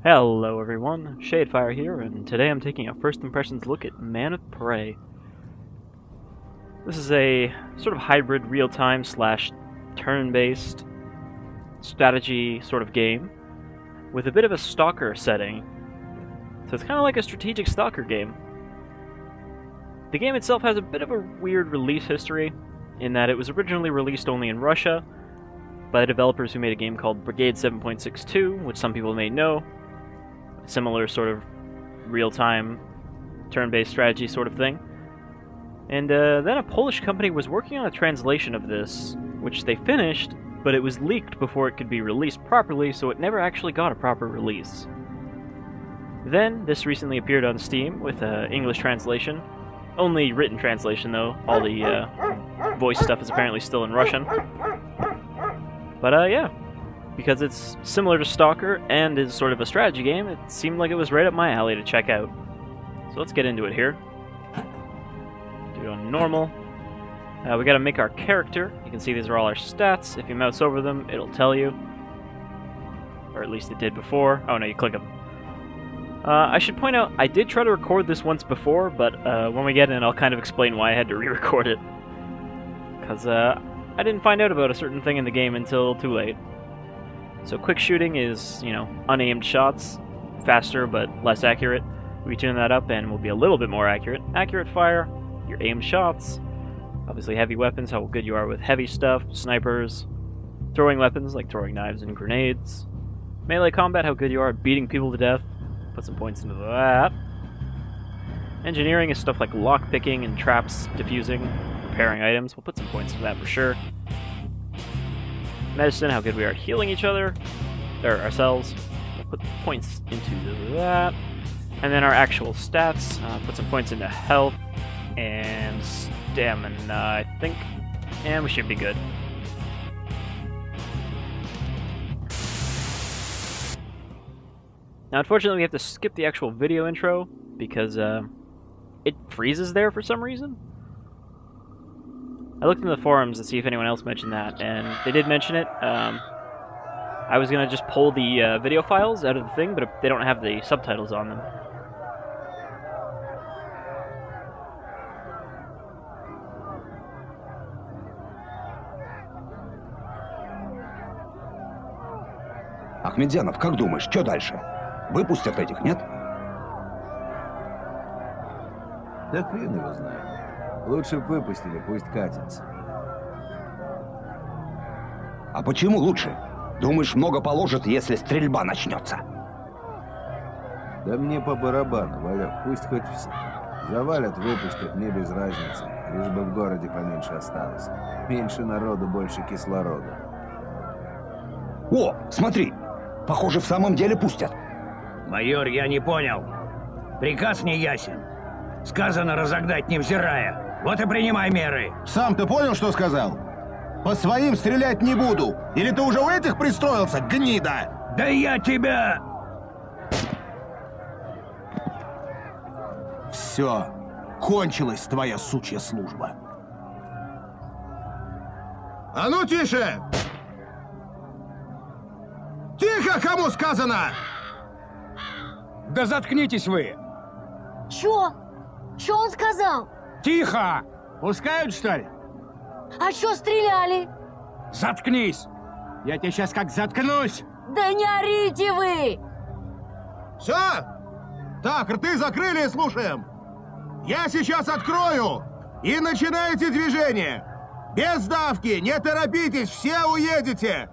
Hello everyone, s.t.a.l.k.e.r here, and today I'm taking a first impressions look at Man of Prey. This is a sort of hybrid real-time slash turn-based strategy sort of game with a bit of a stalker setting. So it's kind of like a strategic stalker game. The game itself has a bit of a weird release history in that it was originally released only in Russia by the developers who made a game called Brigade 7.62, which some people may know. Similar sort of real-time turn-based strategy sort of thing. And then a Polish company was working on a translation of this, which they finished, but it was leaked before it could be released properly, so it never actually got a proper release. Then, this recently appeared on Steam with an English translation. Only written translation, though. All the voice stuff is apparently still in Russian. But yeah. Because it's similar to Stalker and is sort of a strategy game, it seemed like it was right up my alley to check out. So let's get into it here. Do it on normal. We gotta make our character. You can see these are all our stats. If you mouse over them, it'll tell you. Or at least it did before. Oh no, you click them. I should point out, I did try to record this once before, but when we get in, I'll kind of explain why I had to re-record it. Because I didn't find out about a certain thing in the game until too late. So quick shooting is, you know, unaimed shots, faster but less accurate. We tune that up and we'll be a little bit more accurate. Accurate fire, your aimed shots, obviously heavy weapons, how good you are with heavy stuff, snipers, throwing weapons like throwing knives and grenades, melee combat, how good you are at beating people to death, put some points into that. Engineering is stuff like lockpicking and traps, diffusing, repairing items, we'll put some points into that for sure. Medicine, how good we are at healing each other, or ourselves. We'll put points into that. And then our actual stats, put some points into health and stamina, I think. And we should be good. Now, unfortunately, we have to skip the actual video intro because it freezes there for some reason. I looked in the forums to see if anyone else mentioned that, and they did mention it. I was going to just pull the video files out of the thing, but they don't have the subtitles on them. Akhmetzyanov, как думаешь, что дальше? Выпустят этих, нет? Да хрен его знает. Лучше б выпустили, пусть катится. А почему лучше? Думаешь, много положат, если стрельба начнется? Да мне по барабану, Валек, пусть хоть все. Завалят, выпустят, мне без разницы. Лишь бы в городе поменьше осталось. Меньше народу, больше кислорода. О, смотри! Похоже, в самом деле пустят. Майор, я не понял. Приказ не ясен. Сказано разогнать, невзирая. Вот и принимай меры. Сам ты понял, что сказал? По своим стрелять не буду. Или ты уже у этих пристроился, гнида? Да я тебя... Все. Кончилась твоя сучья служба. А ну тише! Тихо, кому сказано! Да заткнитесь вы! Чё? Чё он сказал? Тихо! Пускают, что ли? А чё стреляли? Заткнись! Я тебе сейчас как заткнусь! Да не орите вы! Все? Так, рты закрыли и слушаем. Я сейчас открою, и начинаете движение. Без давки, не торопитесь, все уедете.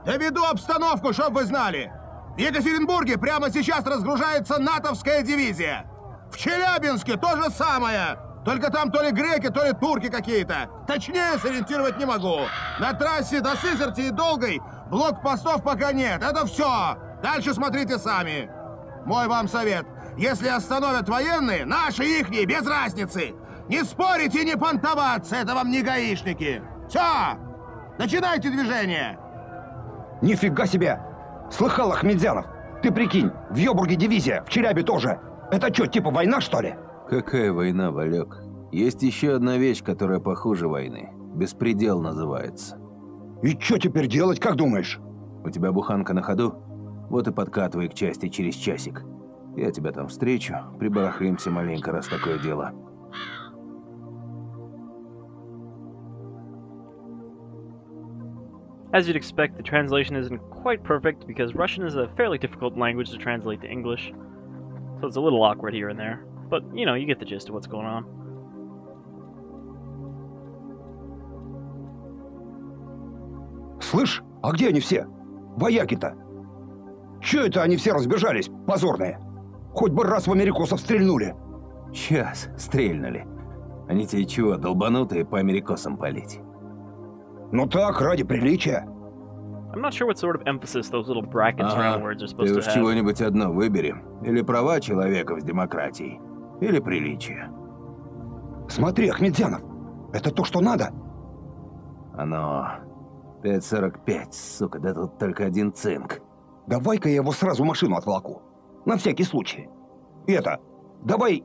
Доведу обстановку, чтоб вы знали. В Екатеринбурге прямо сейчас разгружается натовская дивизия. В Челябинске то же самое. Только там то ли греки, то ли турки какие-то. Точнее сориентировать не могу. На трассе до Сызерти и Долгой блокпостов пока нет. Это все. Дальше смотрите сами. Мой вам совет. Если остановят военные, наши, ихние, без разницы. Не спорить и не понтоваться. Это вам не гаишники. Все. Начинайте движение. Нифига себе! Слыхал, Akhmetzyanov? Ты прикинь, в Йобурге дивизия, в Челябе тоже. Это что, типа война, что ли? Какая война, Валек? Есть еще одна вещь, которая похуже войны. Беспредел называется. И что теперь делать, как думаешь? У тебя буханка на ходу? Вот и подкатывай к части через часик. Я тебя там встречу, прибарахлимся маленько, раз такое дело. As you'd expect, the translation isn't quite perfect because Russian is a fairly difficult language to translate to English, so it's a little awkward here and there. But, you know, you get the gist of what's going on. Слышь, а где они все? Вояки-то? Чё это они все разбежались, позорные? Хоть бы раз в америкосов стрельнули. Сейчас стрельнули. Они тебе чего, долбанутые по америкосам палить? Ну так, ради приличия. I'm not sure what sort of emphasis those little brackets around words are Ты supposed уж to have. чего-нибудь одно выбери. Или права человека в демократии, или приличие. Смотри, Ахмедзянов, это то, что надо. Оно... 5.45, сука, да тут только один цинк. Давай-ка я его сразу в машину отволоку. На всякий случай. И это, давай,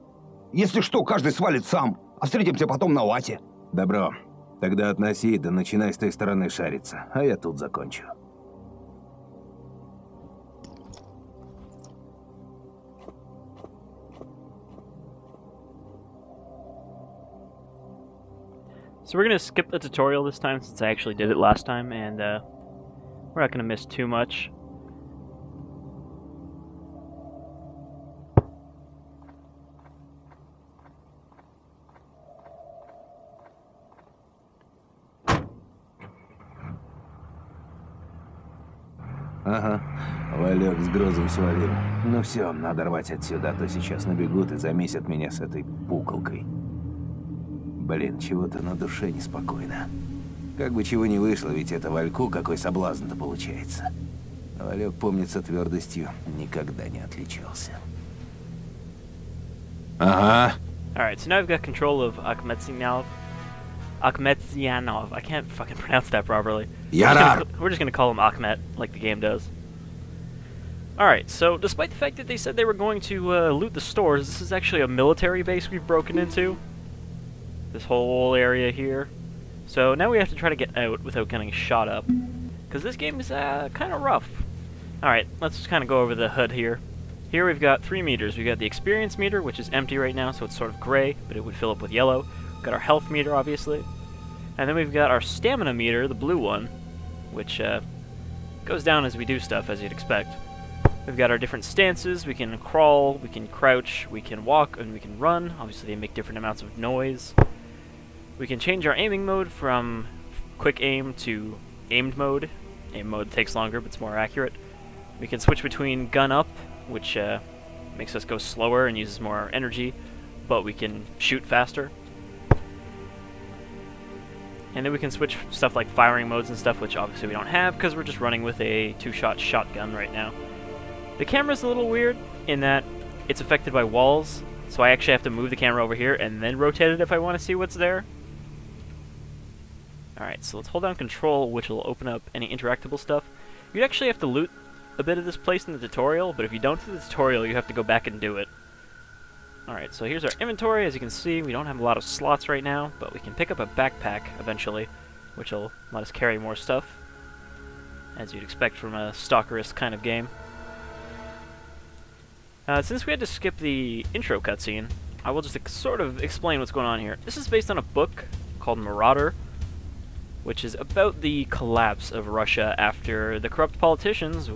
если что, каждый свалит сам, а встретимся потом на УАЗе. Добро. Тогда относи, да начинай с той стороны шариться, а я тут закончу. So we're going to skip the tutorial this time since I actually did it last time, and we're not going to miss too much. Ага, Валек с грузом свалил. Ну все, надо рвать отсюда, а то сейчас набегут и замесят меня с этой пуколкой. Блин, чего-то на душе неспокойно. Как бы чего не вышло, ведь это Вальку какой соблазн-то получается. А Валек, помнится, твердостью никогда не отличался. Ага. Alright, so now I've got control of Akhmetzyanov. I can't fucking pronounce that properly. Yarar! We're just gonna call him Akhmet, like the game does. Alright, so despite the fact that they said they were going to loot the stores, this is actually a military base we've broken into. This whole area here. So now we have to try to get out without getting shot up. Because this game is kind of rough. Alright, let's just kind of go over the HUD here. Here we've got 3 meters. We've got the experience meter, which is empty right now, so it's sort of gray, but it would fill up with yellow. We've got our health meter, obviously. And then we've got our stamina meter, the blue one, which goes down as we do stuff, as you'd expect. We've got our different stances. We can crawl, we can crouch, we can walk, and we can run. Obviously they make different amounts of noise. We can change our aiming mode from quick aim to aimed mode. Aim mode takes longer, but it's more accurate. We can switch between gun up, which makes us go slower and uses more energy, but we can shoot faster. And then we can switch stuff like firing modes and stuff, which obviously we don't have because we're just running with a 2-shot shotgun right now. The camera's a little weird in that it's affected by walls, so I actually have to move the camera over here and then rotate it if I want to see what's there. Alright, so let's hold down control, which will open up any interactable stuff. You'd actually have to loot a bit of this place in the tutorial, but if you don't do the tutorial, you have to go back and do it. Alright, so here's our inventory. As you can see, we don't have a lot of slots right now, but we can pick up a backpack eventually, which will let us carry more stuff, as you'd expect from a stalkerist kind of game. Since we had to skip the intro cutscene, I will just sort of explain what's going on here. This is based on a book called Marauder, which is about the collapse of Russia after the corrupt politicians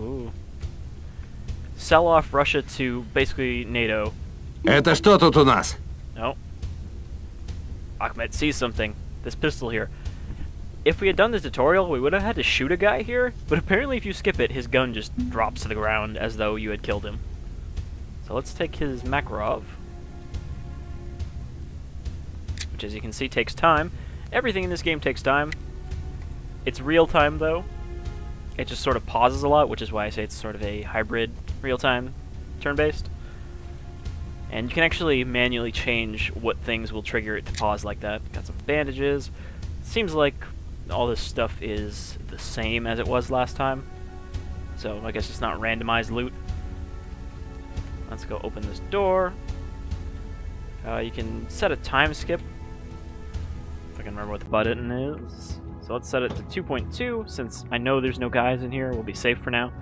sell off Russia to basically NATO. Это что тут у нас? No. Akhmet sees something. This pistol here. If we had done the tutorial, we would have had to shoot a guy here, but apparently if you skip it, his gun just drops to the ground as though you had killed him. So let's take his Makarov, which as you can see takes time. Everything in this game takes time. It's real time though. It just sort of pauses a lot, which is why I say it's sort of a hybrid real-time turn-based. And you can actually manually change what things will trigger it to pause like that. Got some bandages. Seems like all this stuff is the same as it was last time. So I guess it's not randomized loot. Let's go open this door. You can set a time skip. If I can remember what the button is. So let's set it to 2.2, since I know there's no guys in here. We'll be safe for now.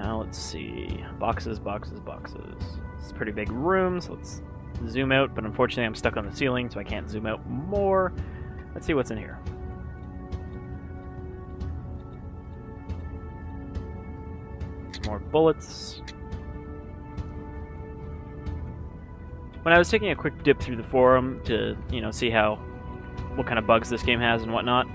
Now let's see. Boxes, boxes, boxes. It's a pretty big room, so let's zoom out, but unfortunately I'm stuck on the ceiling, so I can't zoom out more. Let's see what's in here. Some more bullets. When I was taking a quick dip through the forum to, see what kind of bugs this game has and whatnot,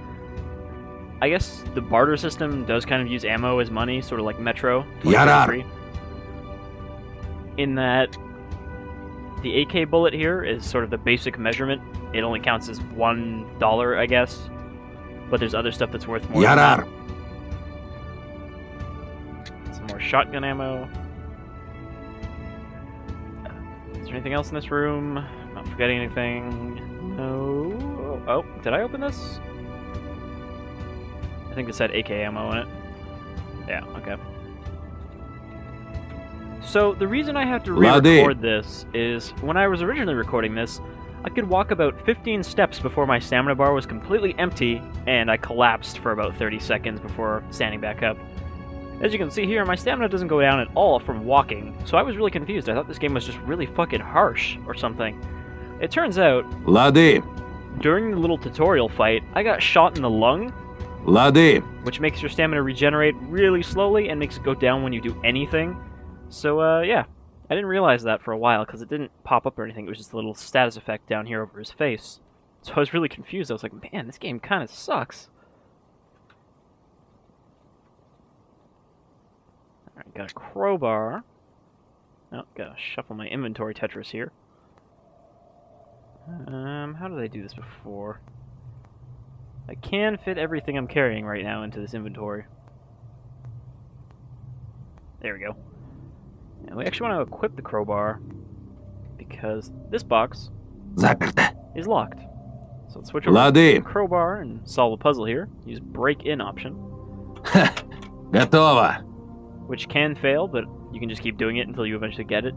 I guess the barter system does kind of use ammo as money, sort of like Metro 2033. In that the AK bullet here is sort of the basic measurement. It only counts as $1, I guess. But there's other stuff that's worth more than that. Some more shotgun ammo. Is there anything else in this room? Not forgetting anything. No. Oh, did I open this? I think this had AK ammo in it. Yeah, okay. So, the reason I have to re-record this is, when I was originally recording this, I could walk about 15 steps before my stamina bar was completely empty, and I collapsed for about 30 seconds before standing back up. As you can see here, my stamina doesn't go down at all from walking, so I was really confused. I thought this game was just really fucking harsh or something. It turns out, during the little tutorial fight, I got shot in the lung, which makes your stamina regenerate really slowly and makes it go down when you do anything. So, yeah, I didn't realize that for a while because it didn't pop up or anything. It was just a little status effect down here over his face. So I was really confused. I was like, man, this game kind of sucks. Alright, got a crowbar. Oh, gotta shuffle my inventory Tetris here. How did I do this before? I can fit everything I'm carrying right now into this inventory. There we go. And we actually want to equip the crowbar because this box is locked. So let's switch over to the crowbar and solve a puzzle here. Use break-in option. Готово. Which can fail, but you can just keep doing it until you eventually get it.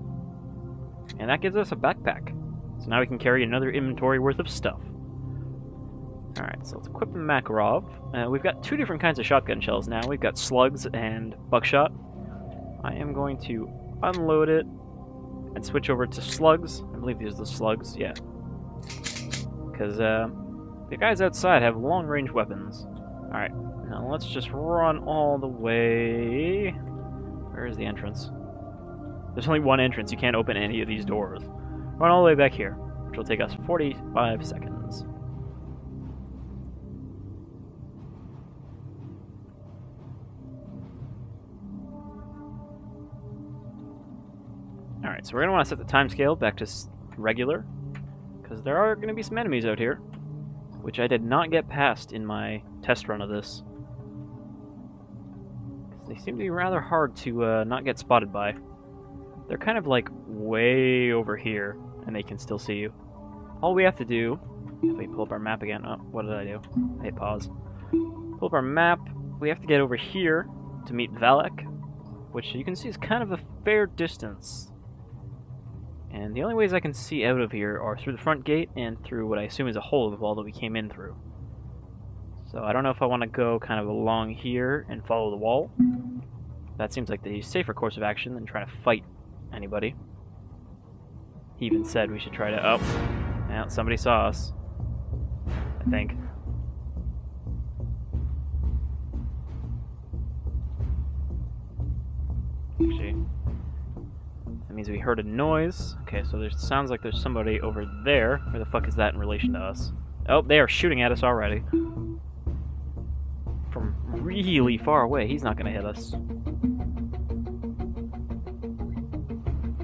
And that gives us a backpack. So now we can carry another inventory worth of stuff. Alright, so let's equip the Makarov. We've got two different kinds of shotgun shells now. We've got slugs and buckshot. I am going to unload it and switch over to slugs. I believe these are the slugs, yeah. Because the guys outside have long-range weapons. Alright, now let's just run all the way... Where is the entrance? There's only one entrance. You can't open any of these doors. Run all the way back here, which will take us 45 seconds. Alright, so we're going to want to set the time scale back to regular, because there are going to be some enemies out here, which I did not get past in my test run of this. They seem to be rather hard to not get spotted by. They're kind of like way over here, and they can still see you. All we have to do, if we pull up our map again, oh, what did I do? I hit pause. Pull up our map, we have to get over here to meet Valak, which you can see is kind of a fair distance. And the only ways I can see out of here are through the front gate and through what I assume is a hole in the wall that we came in through. So I don't know if I want to go kind of along here and follow the wall. That seems like the safer course of action than trying to fight anybody. He even said we should try to... Oh, yeah, somebody saw us. I think. Actually, that means we heard a noise. Okay, so there sounds like there's somebody over there. Where the fuck is that in relation to us? Oh, they are shooting at us already. From really far away. He's not gonna hit us.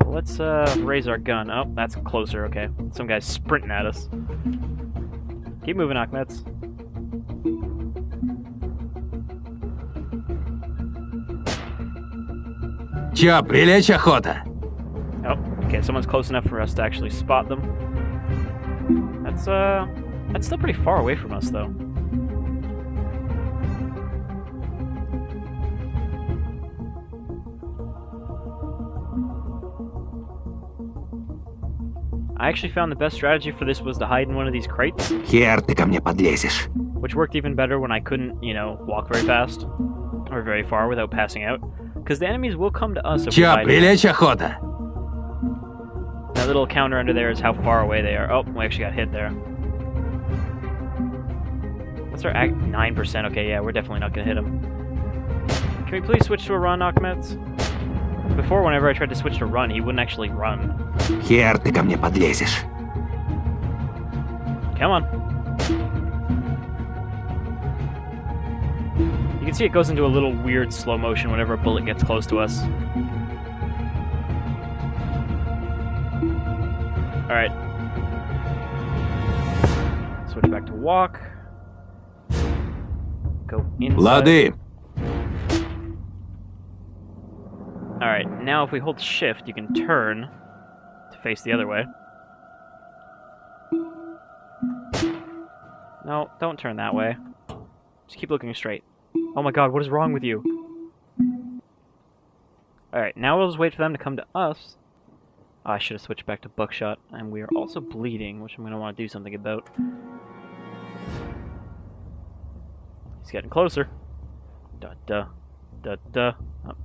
Let's raise our gun. Oh, that's closer, okay. Some guy's sprinting at us. Keep moving, Akhmets. Чё, прилечь охота? Oh, okay, someone's close enough for us to actually spot them. That's still pretty far away from us, though. I actually found the best strategy for this was to hide in one of these crates. Хер ты ко мне подлезешь. Which worked even better when I couldn't, walk very fast or very far without passing out. because the enemies will come to us if we Чё, hide. прилечь охота? That little counter under there is how far away they are. Oh, we actually got hit there. What's our 9%? Okay, yeah, we're definitely not gonna hit him. Can we please switch to a run, Akhmets? Before, whenever I tried to switch to run, he wouldn't actually run. Хер ты ко мне подлезешь. Come on. You can see it goes into a little weird slow motion whenever a bullet gets close to us. Alright. Switch back to walk. Go inside. Лады. Alright, now if we hold shift, you can turn to face the other way. No, don't turn that way. Just keep looking straight. Oh my god, what is wrong with you? Alright, now we'll just wait for them to come to us. Oh, I should have switched back to buckshot, and we are also bleeding, which I'm going to want to do something about. He's getting closer. Da-da. Da-da.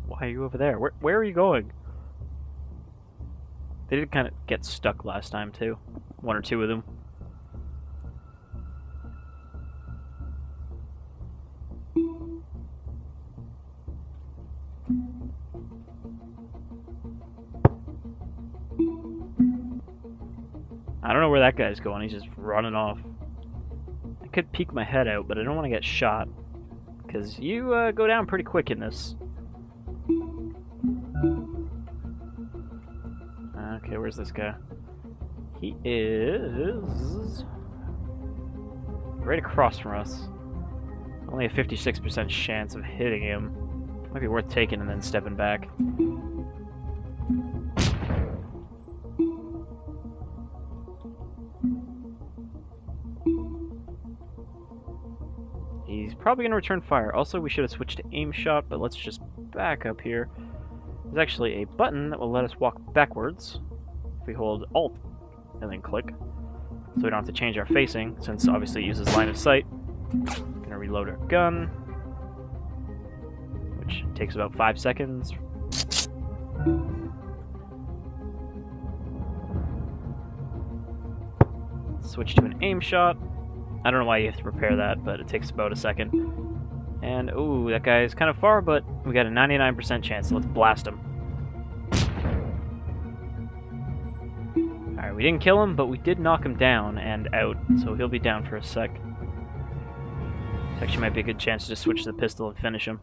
Why are you over there? Where are you going? They did kind of get stuck last time, too. One or two of them. I don't know where that guy's going. He's just running off. I could peek my head out, but I don't want to get shot. Because you go down pretty quick in this. Okay, where's this guy? He is right across from us. Only a 56% chance of hitting him. Might be worth taking and then stepping back. He's probably going to return fire. Also, we should have switched to aim shot, but let's just back up here. There's actually a button that will let us walk backwards if we hold Alt and then click. So we don't have to change our facing, since obviously it uses line of sight. Gonna reload our gun, which takes about 5 seconds. Switch to an aim shot. I don't know why you have to prepare that, but it takes about a second. And, ooh, that guy is kind of far, but we got a 99% chance, so let's blast him. Alright, we didn't kill him, but we did knock him down and out, so he'll be down for a sec. This actually might be a good chance to just switch to the pistol and finish him.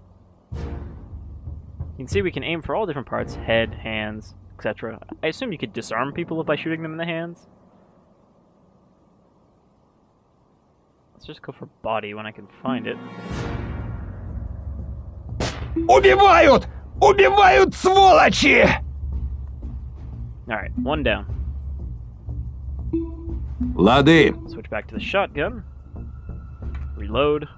You can see we can aim for all different parts, head, hands, etc. I assume you could disarm people by shooting them in the hands. Let's just go for body when I can find it. Убивают! Убивают, сволочи! Alright, one down. Лады. Switch back to the shotgun. Reload.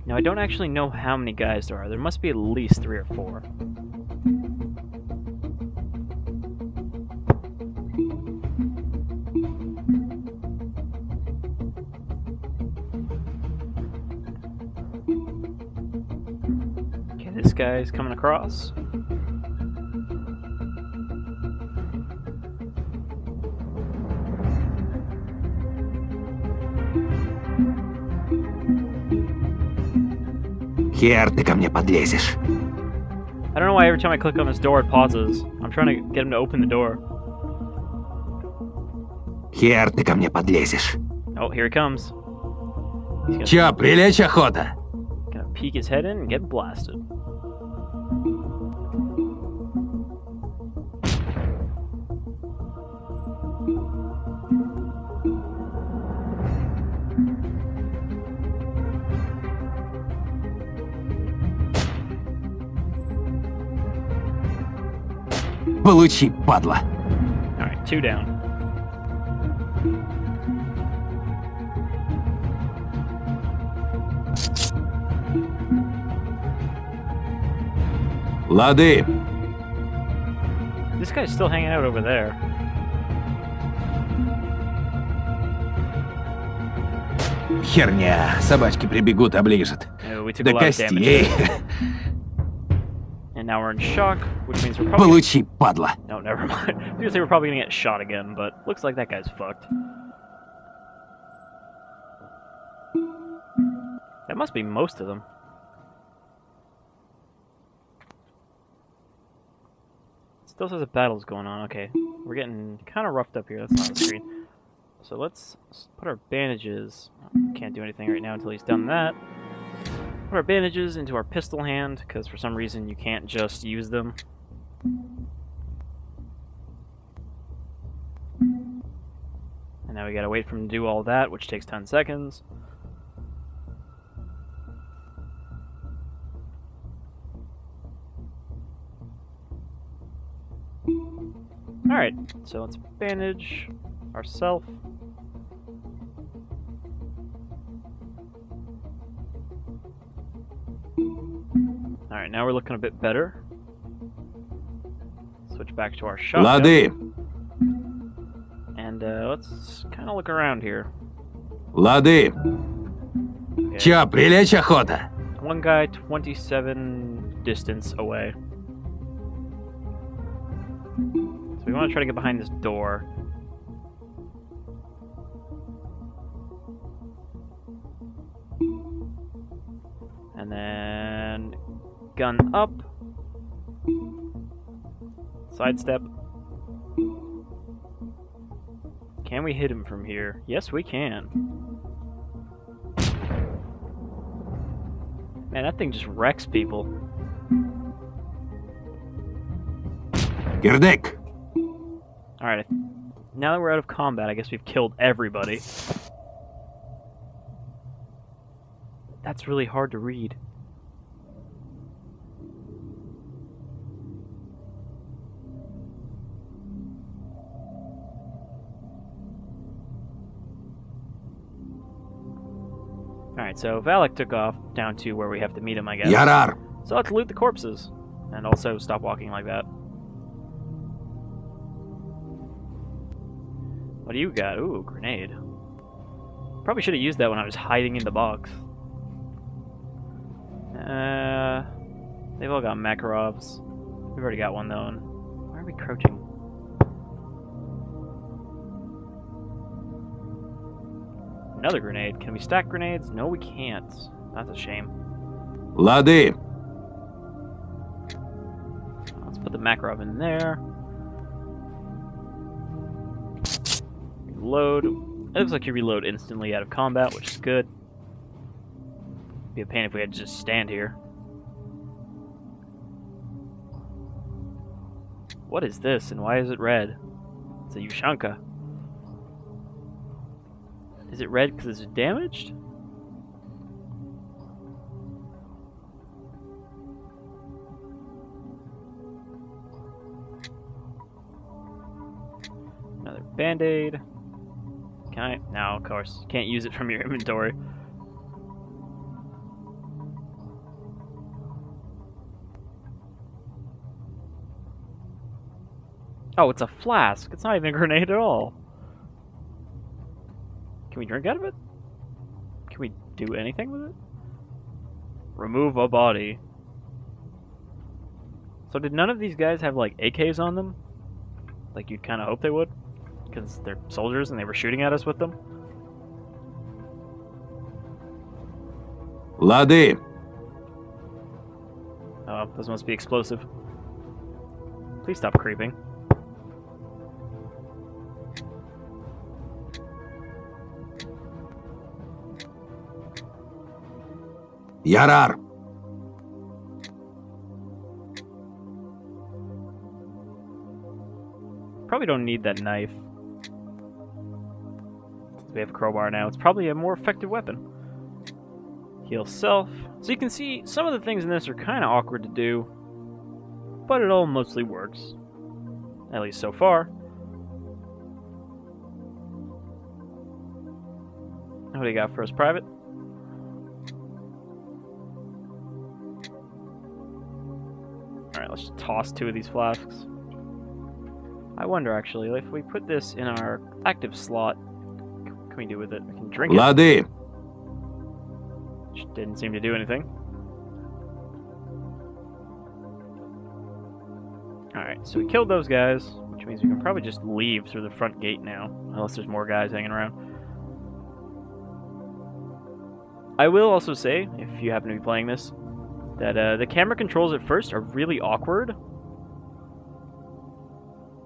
Now, I don't actually know how many guys there are. There must be at least 3 or 4. Okay, this guy's coming across. Хер ты ко мне подлезешь. I don't know why every time I click on this door it pauses. I'm trying to get him to open the door. Хер ты ко мне подлезешь. Oh, here he comes. He's Чё, прилечь охота? gonna peek his head in and get blasted. Получи, падла. Alright, 2 down. Лады. This guy's still hanging out over there. Херня. Собачки прибегут, оближут. We took a До lot of костей. damage. And now we're in shock, which means we're probably... Получи, падла. No, never mind. I was gonna say we're probably gonna get shot again, but looks like that guy's fucked. That must be most of them. Still says a battle's going on. Okay, we're getting kind of roughed up here. That's not the screen. So let's put our bandages... Can't do anything right now until he's done that. Put our bandages into our pistol hand, because for some reason you can't just use them. And now we gotta wait for him to do all that, which takes 10 seconds. Alright, so let's bandage ourselves. Alright, now we're looking a bit better. Switch back to our shotgun. Лады. And let's kind of look around here. Лады. Okay. Чё, прилечь охота? One guy 27 distance away. So we want to try to get behind this door. And then gun up. Sidestep. Can we hit him from here? Yes, we can. Man, that thing just wrecks people. Кирдык. Alright, now that we're out of combat, I guess we've killed everybody. That's really hard to read. Alright, so Valak took off down to where we have to meet him, I guess. Ярар. So let's loot the corpses. And also stop walking like that. What do you got? Ooh, grenade. Probably should have used that when I was hiding in the box. They've all got Makarovs. We've already got one though. And why are we crouching? Another grenade. Can we stack grenades? No, we can't. That's a shame. Лады. Let's put the Makarov in there. Reload. It looks like you reload instantly out of combat, which is good. Be a pain if we had to just stand here. What is this, and why is it red? It's a Ushanka. Is it red because it's damaged? Another band-aid. Can I? No, of course. Can't use it from your inventory. Oh, it's a flask. It's not even a grenade at all. Can we drink out of it? Can we do anything with it? Remove a body. So did none of these guys have, like, AKs on them? Like you'd kind of hope they would? Because they're soldiers and they were shooting at us with them? Лады. Oh, those must be explosive. Please stop creeping. Ярар. Probably don't need that knife. We have a crowbar now. It's probably a more effective weapon. Heal self. So you can see some of the things in this are kind of awkward to do, but it all mostly works. At least so far. What do you got for us, Private? Alright, let's just toss 2 of these flasks. I wonder, actually, if we put this in our active slot, what can we do with it? We can drink it. Лады. which didn't seem to do anything. Alright, so we killed those guys, which means we can probably just leave through the front gate now, unless there's more guys hanging around. I will also say, if you happen to be playing this, that the camera controls at first are really awkward.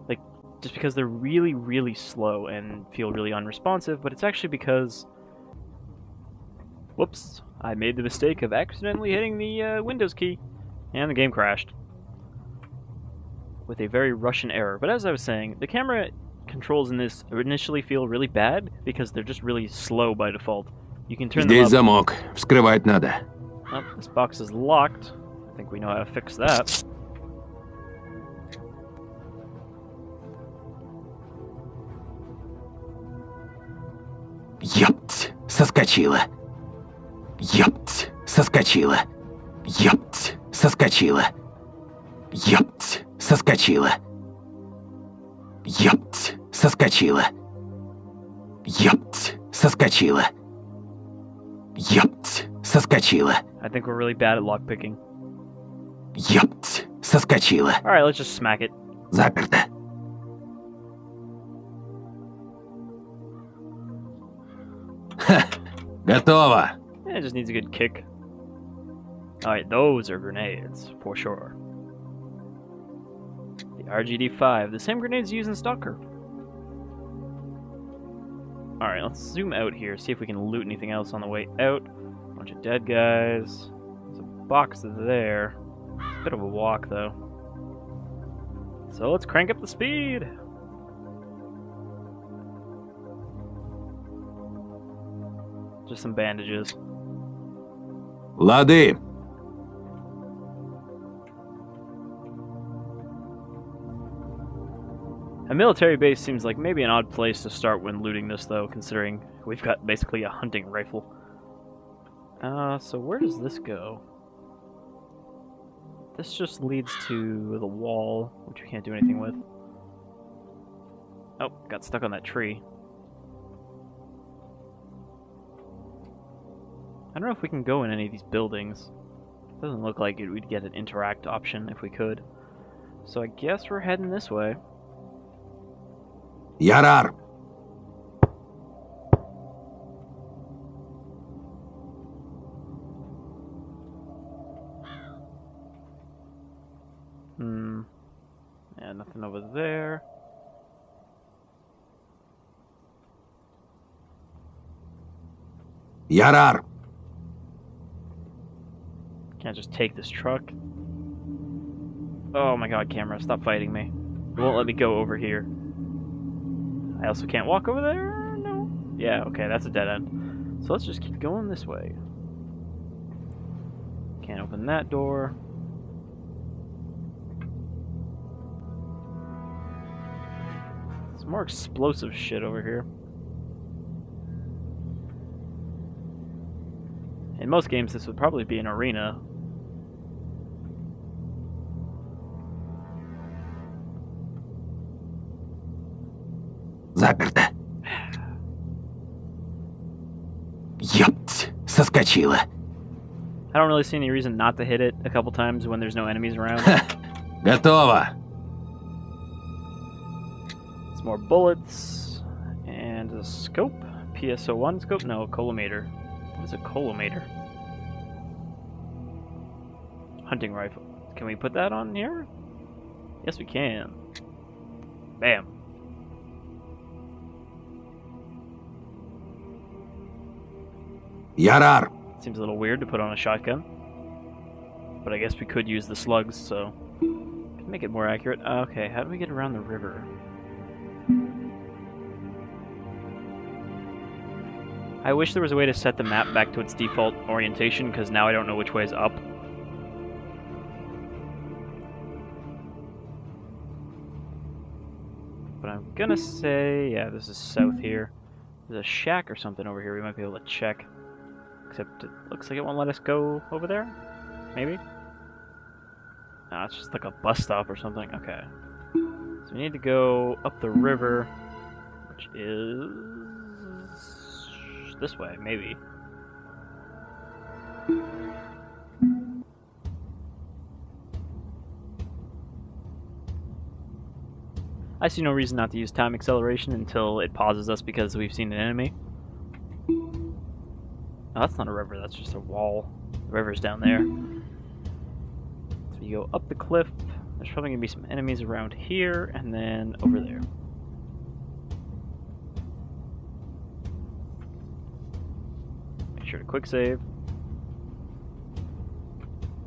Like, just because they're really, really slow and feel really unresponsive, but it's actually because... Whoops, I made the mistake of accidentally hitting the Windows key, and the game crashed. With a very Russian error. But as I was saying, the camera controls in this initially feel really bad because they're just really slow by default. You can turn them Здесь up. замок. Вскрывать надо. Oh, this box is locked. I think we know how to fix that. Ёпть, соскочила. Ёпть, соскочила. Ёпть, соскочила. Ёпть, соскочила. Ёпть, соскочила. Ёпть, соскочила. Ёпть, соскочила. I think we're really bad at lockpicking. Ёпть, соскочила. Alright, let's just smack it. Заперто. Ха, готово. Yeah, it just needs a good kick. Alright, those are grenades, for sure. The RGD-5, the same grenades used in s.t.a.l.k.e.r. Alright, let's zoom out here, see if we can loot anything else on the way out. Bunch of dead guys. There's a box there. It's a bit of a walk, though. So let's crank up the speed! Just some bandages. Лады. A military base seems like maybe an odd place to start when looting this, though, considering we've got basically a hunting rifle. So where does this go? This just leads to the wall, which we can't do anything with. Oh, got stuck on that tree. I don't know if we can go in any of these buildings. Doesn't look like we'd get an interact option if we could. So I guess we're heading this way. Ярар. Yeah, nothing over there. Ярар. Can't just take this truck. Oh my god, camera, stop fighting me. It won't let me go over here. I also can't walk over there? No. Yeah, okay, that's a dead end. So let's just keep going this way. Can't open that door. Some more explosive shit over here. In most games, this would probably be an arena. Заперто. Ёпть, соскочила. I don't really see any reason not to hit it a couple times when there's no enemies around. Готово. Some more bullets. And a scope. PSO1 scope? No, a collimator. What is a collimator? Hunting rifle. Can we put that on here? Yes, we can. Bam. Ярар. Seems a little weird to put on a shotgun. But I guess we could use the slugs, so... Can make it more accurate. Okay, how do we get around the river? I wish there was a way to set the map back to its default orientation, because now I don't know which way is up. But I'm gonna say, yeah, this is south here. There's a shack or something over here we might be able to check. Except it looks like it won't let us go over there? Maybe? No, it's just like a bus stop or something. Okay. So we need to go up the river, which is... this way, maybe. I see no reason not to use time acceleration until it pauses us because we've seen an enemy. Oh, that's not a river, that's just a wall. The river's down there. So you go up the cliff, there's probably going to be some enemies around here, and then over there. Make sure to quick save.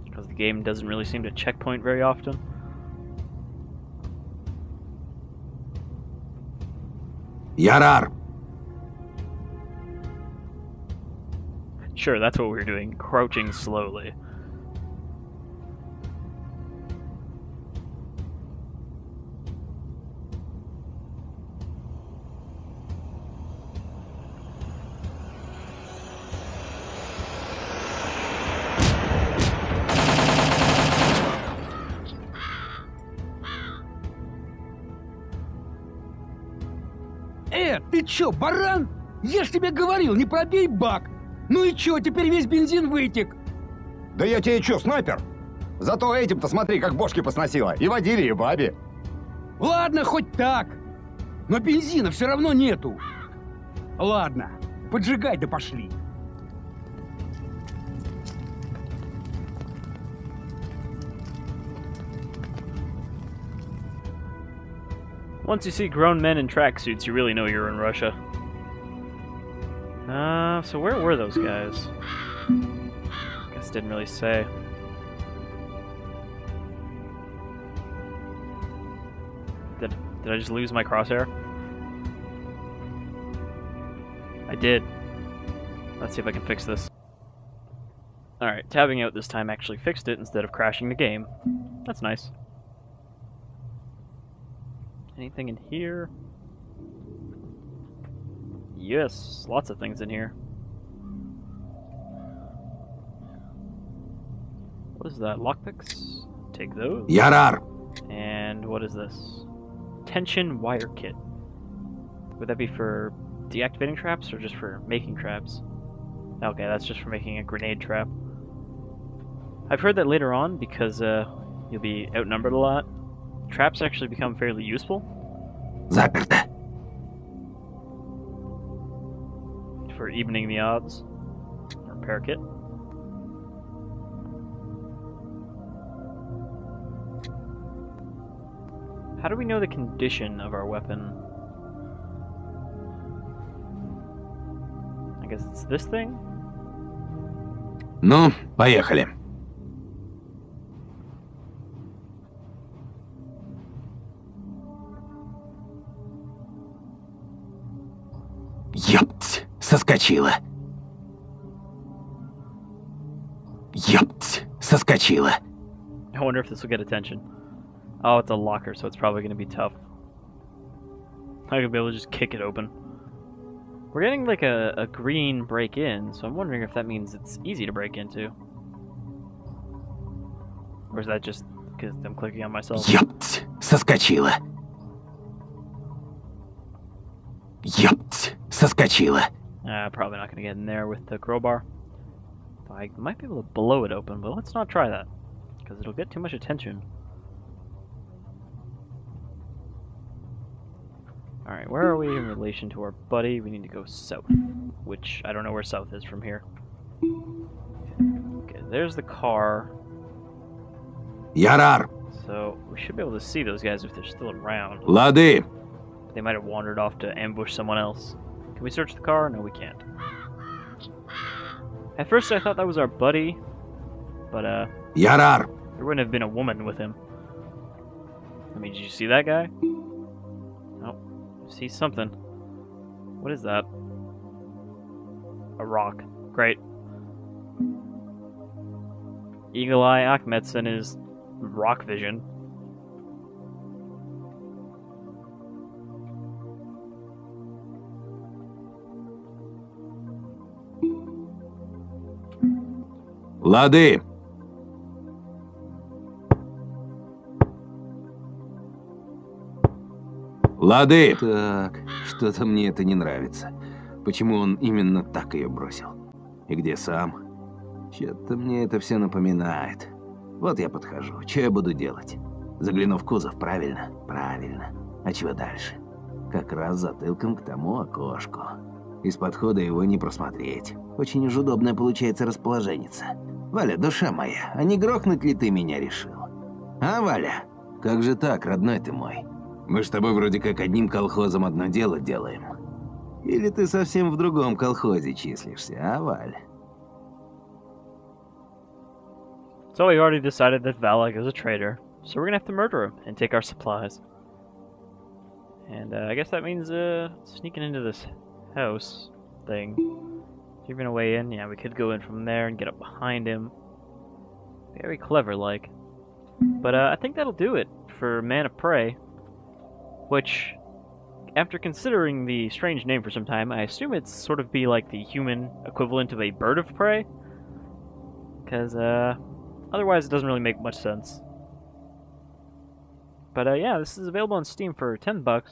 Because the game doesn't really seem to checkpoint very often. Ярар! Sure, that's what we were doing, crouching slowly. Ты чё, баран? Я ж тебе говорил, не пробей бак! Ну и чё, теперь весь бензин вытек? Да я тебе чё, снайпер? Зато этим-то смотри, как бошки посносило. И водили, и бабе. Ладно, хоть так. Но бензина все равно нету. Ладно, поджигай да пошли. Once you see grown men in tracksuits, you really know you're in Russia. So where were those guys? Guess didn't really say. Did I just lose my crosshair? I did. Let's see if I can fix this. Alright, tabbing out this time actually fixed it instead of crashing the game. That's nice. Anything in here? Yes, lots of things in here. What is that? Lockpicks? Take those. Ярар! And what is this? Tension wire kit. Would that be for deactivating traps or just for making traps? Okay, that's just for making a grenade trap. I've heard that later on, because you'll be outnumbered a lot, traps actually become fairly useful. Заперто. For evening the odds. Repair kit. How do we know the condition of our weapon? I guess it's this thing? Ну, поехали. Ёпть, соскочила. Ёпть, соскочила. I wonder if this will get attention. Oh, it's a locker, so it's probably going to be tough. I'm not going to be able to just kick it open. We're getting like a green break-in, so I'm wondering if that means it's easy to break into. Or is that just because I'm clicking on myself? Ёпть, соскочила. Ёпть, соскочила. Probably not going to get in there with the crowbar. I might be able to blow it open, but let's not try that. Because it'll get too much attention. Alright, where are we in relation to our buddy? We need to go south. Which, I don't know where south is from here. Okay, there's the car. Ярар. So, we should be able to see those guys if they're still around. Лады. They might have wandered off to ambush someone else. Can we search the car? No, we can't. At first I thought that was our buddy, but Ярар. there wouldn't have been a woman with him. I mean, did you see that guy? Oh, see something. What is that? A rock. Great. Eagle Eye Akhmetzyanov is rock vision. Лады. Лады. Так, что-то мне это не нравится. Почему он именно так ее бросил? И где сам? Чё-то мне это все напоминает. Вот я подхожу. Что я буду делать? Загляну в кузов, правильно? Правильно. А чего дальше? Как раз затылком к тому окошку. Из подхода его не просмотреть. Очень уж удобное получается расположенница. Валя, душа моя, а не грохнуть ли ты меня решил? А, Валя? Как же так, родной ты мой? Мы с тобой вроде как одним колхозом одно дело делаем. Или ты совсем в другом колхозе числишься, а, Валь? So we already decided that Valak is a traitor, so we're gonna have to murder him and take our supplies. And I guess that means sneaking into this house thing. Even a way in, yeah, we could go in from there and get up behind him. Very clever, like. But I think that'll do it for Man of Prey, which, after considering the strange name for some time, I assume it's sort of be like the human equivalent of a bird of prey, because otherwise it doesn't really make much sense. But yeah, this is available on Steam for $10.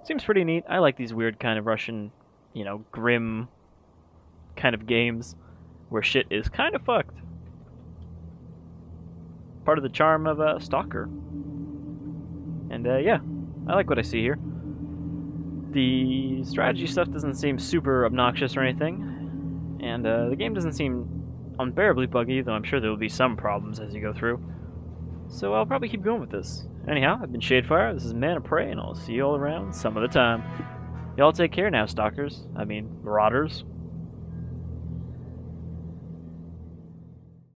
Seems pretty neat. I like these weird kind of Russian, you know, grim kind of games where shit is kind of fucked. Part of the charm of s.t.a.l.k.e.r. And yeah, I like what I see here. The strategy stuff doesn't seem super obnoxious or anything, and the game doesn't seem unbearably buggy, though I'm sure there will be some problems as you go through. So I'll probably keep going with this. Anyhow, I've been Shadefire, this is Man of Prey, and I'll see you all around some other time. Y'all take care now, stalkers. I mean, marauders.